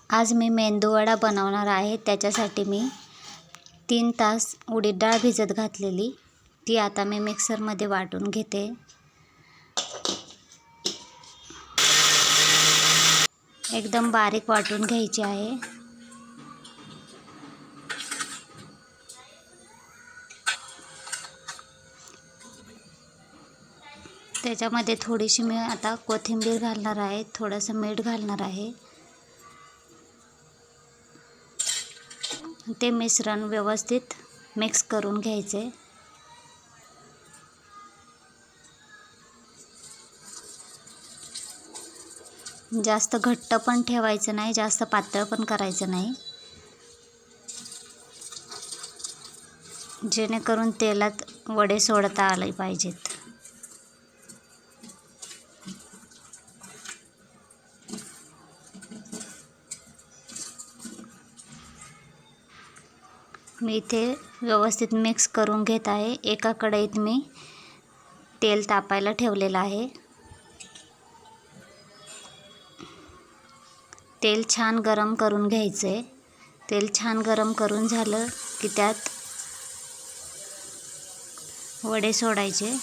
आज मी मेंदूवडा बनवणार आहे. त्याच्यासाठी मी 3 तास उडीद डाळ भिजत घातलेली, ती आता मी मिक्सरमध्ये वाटून घेते. एकदम बारीक वाटून घ्यायची आहे. त्याच्यामध्ये थोडीशी मी आता कोथिंबीर घालणार आहे, थोडंसं मीठ घालणार आहे. ते मिश्रण व्यवस्थित मिक्स करून घ्यायचे. जास्त घट्ट पण ठेवायचं नाही, जास्त पातळ पण करायचं नाही, जेणेकरून तेलात वडे सोडता आले पाहिजेत. मी इथे व्यवस्थित मिक्स करून घेत आहे. एका कढईत मी तेल तापायला ठेवलेलं आहे. तेल छान गरम करून घ्यायचं आहे. तेल छान गरम करून झालं की त्यात वडे सोडायचे.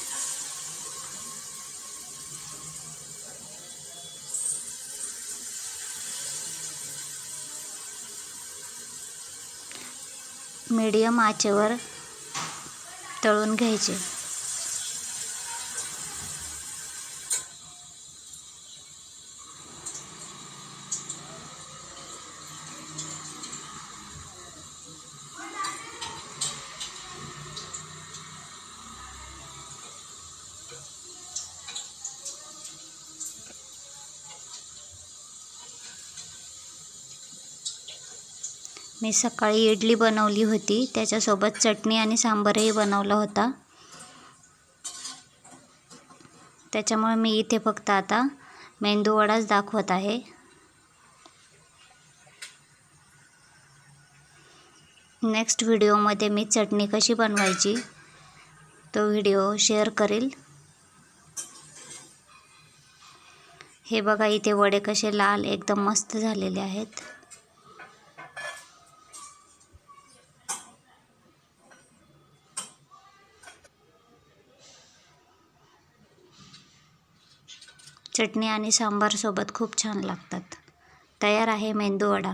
मीडियम आचेवर तळून घ्यायचे. मी सकाळी इडली बनवली होती, त्याच्यासोबत चटणी आणि सांबारही बनवला होता. त्याच्यामुळे मी इथे फक्त आता मेंदूवडाच दाखवत आहे. नेक्स्ट व्हिडिओमध्ये मी चटणी कशी बनवायची तो व्हिडिओ शेअर करेल. हे बघा, इथे वडे कसे लाल एकदम मस्त झालेले आहेत. चटणी आणि सांबार सोबत खूप छान लागतात. तयार आहे मेंदूवडा.